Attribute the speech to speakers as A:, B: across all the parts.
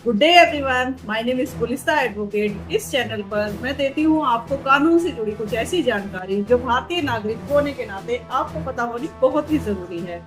A: Good day everyone, my name is Gulista advocate. इस channel पर मैं देती हूँ आपको कानून से जुड़ी कुछ ऐसी जानकारी जो भारतीय नागरिक होने के नाते आपको पता होनी बहुत ही जरूरी है।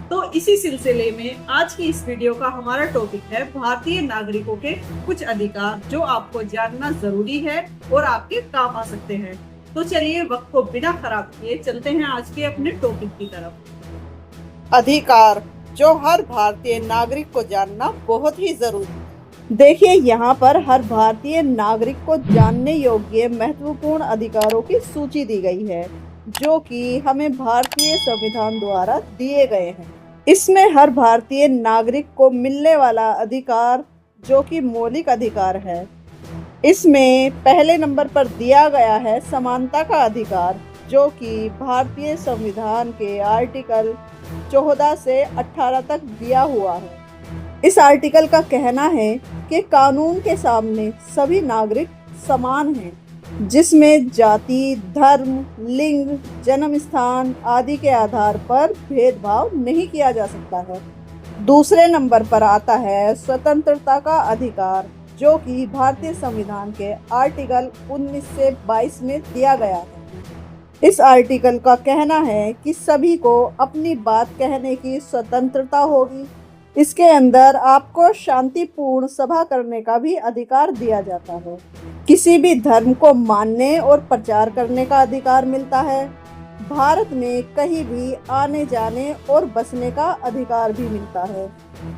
A: तो इसी सिलसिले में आज की इस वीडियो का हमारा टॉपिक है भारतीय नागरिकों के कुछ अधिकार जो आपको जानना जरूरी है और आपके काम आ सकते हैं। तो चलिए वक्त को बिना खराब किए चलते हैं आज के अपने टॉपिक की तरफ।
B: अधिकार जो हर भारतीय नागरिक को जानना बहुत ही जरूरी है। देखिए, यहाँ पर हर भारतीय नागरिक को जानने योग्य महत्वपूर्ण अधिकारों की सूची दी गई है जो कि हमें भारतीय संविधान द्वारा दिए गए हैं। इसमें हर भारतीय नागरिक को मिलने वाला अधिकार जो कि मौलिक अधिकार है। इसमें पहले नंबर पर दिया गया है समानता का अधिकार, जो कि भारतीय संविधान के आर्टिकल 14 से 18 तक दिया हुआ है। इस आर्टिकल का कहना है कि कानून के सामने सभी नागरिक समान हैं, जिसमें जाति, धर्म, लिंग, जन्म स्थान आदि के आधार पर भेदभाव नहीं किया जा सकता है। दूसरे नंबर पर आता है स्वतंत्रता का अधिकार, जो कि भारतीय संविधान के आर्टिकल 19 से 22 में दिया गया है। इस आर्टिकल का कहना है कि सभी को अपनी बात कहने की स्वतंत्रता होगी। इसके अंदर आपको शांतिपूर्ण सभा करने का भी अधिकार दिया जाता है। किसी भी धर्म को मानने और प्रचार करने का अधिकार मिलता है। भारत में कहीं भी आने जाने और बसने का अधिकार भी मिलता है।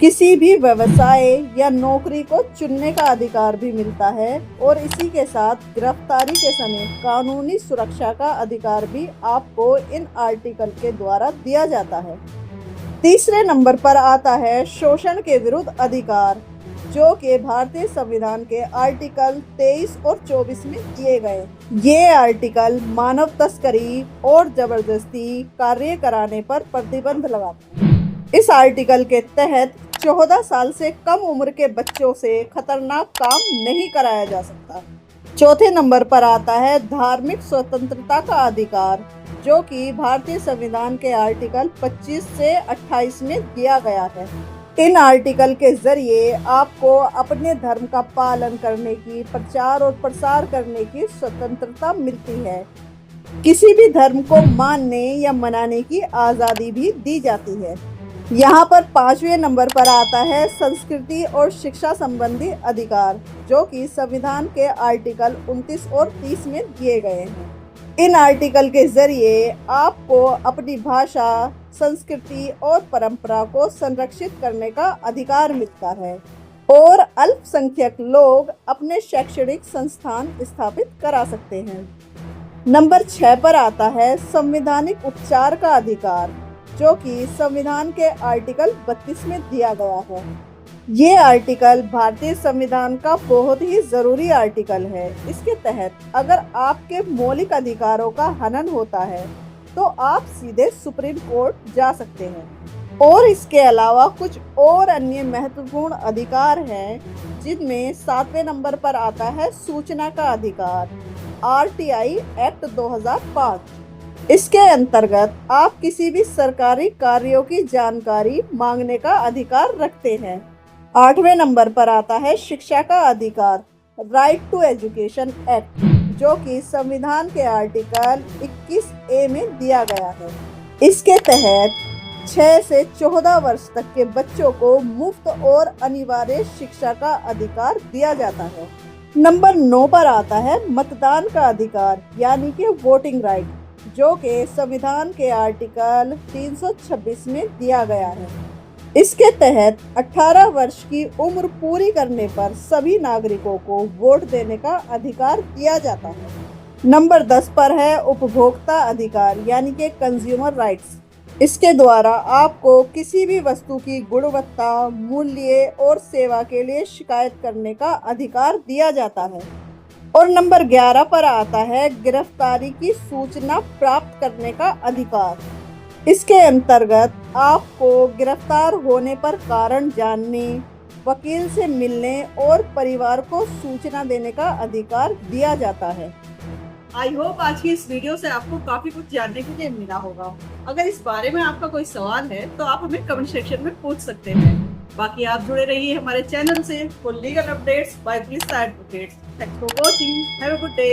B: किसी भी व्यवसाय या नौकरी को चुनने का अधिकार भी मिलता है और इसी के साथ गिरफ्तारी के समय कानूनी सुरक्षा का अधिकार भी आपको इन आर्टिकल के द्वारा दिया जाता है। तीसरे नंबर पर आता है शोषण के विरुद्ध अधिकार, जो कि भारतीय संविधान के आर्टिकल 23 और 24 में दिए गए। ये आर्टिकल मानव तस्करी और जबरदस्ती कार्य कराने पर प्रतिबंध लगाता है। इस आर्टिकल के तहत 14 साल से कम उम्र के बच्चों से खतरनाक काम नहीं कराया जा सकता। चौथे नंबर पर आता है धार्मिक स्वतंत्रता का अधिकार, जो कि भारतीय संविधान के आर्टिकल 25 से 28 में दिया गया है। इन आर्टिकल के जरिए आपको अपने धर्म का पालन करने की, प्रचार और प्रसार करने की स्वतंत्रता मिलती है। किसी भी धर्म को मानने या मनाने की आज़ादी भी दी जाती है। यहाँ पर 5वें नंबर पर आता है संस्कृति और शिक्षा संबंधी अधिकार, जो कि संविधान के आर्टिकल 29 और 30 में दिए गए हैं। इन आर्टिकल के जरिए आपको अपनी भाषा, संस्कृति और परंपरा को संरक्षित करने का अधिकार मिलता है और अल्पसंख्यक लोग अपने शैक्षणिक संस्थान स्थापित करा सकते हैं। नंबर 6 पर आता है संवैधानिक उपचार का अधिकार, जो कि संविधान के आर्टिकल 32 में दिया गया है। ये आर्टिकल भारतीय संविधान का बहुत ही जरूरी आर्टिकल है। इसके तहत अगर आपके मौलिक अधिकारों का हनन होता है तो आप सीधे सुप्रीम कोर्ट जा सकते हैं। और इसके अलावा कुछ और अन्य महत्वपूर्ण अधिकार हैं, जिनमें 7वें नंबर पर आता है सूचना का अधिकार, आरटीआई एक्ट 2005। इसके अंतर्गत आप किसी भी सरकारी कार्यों की जानकारी मांगने का अधिकार रखते हैं। 8वें नंबर पर आता है शिक्षा का अधिकार, राइट टू एजुकेशन एक्ट, जो कि संविधान के आर्टिकल 21A में दिया गया है। इसके तहत 6 से 14 वर्ष तक के बच्चों को मुफ्त और अनिवार्य शिक्षा का अधिकार दिया जाता है। नंबर 9 पर आता है मतदान का अधिकार, यानी कि वोटिंग राइट, जो कि संविधान के आर्टिकल 326 में दिया गया है। इसके तहत 18 वर्ष की उम्र पूरी करने पर सभी नागरिकों को वोट देने का अधिकार दिया जाता है। नंबर 10 पर है उपभोक्ता अधिकार, यानी कि कंज्यूमर राइट्स। इसके द्वारा आपको किसी भी वस्तु की गुणवत्ता, मूल्य और सेवा के लिए शिकायत करने का अधिकार दिया जाता है। और नंबर 11 पर आता है गिरफ्तारी की सूचना प्राप्त करने का अधिकार। इसके अंतर्गत आपको गिरफ्तार होने पर कारण जानने, वकील से मिलने और परिवार को सूचना देने का अधिकार दिया जाता है।
A: आई होप आज की इस वीडियो से आपको काफी कुछ जानने के लिए मिला होगा। अगर इस बारे में आपका कोई सवाल है तो आप हमें कमेंट सेक्शन में पूछ सकते हैं। बाकी आप जुड़े रहिए हमारे चैनल से for legal updates by Gulista advocates. Thanks for watching, have a good day.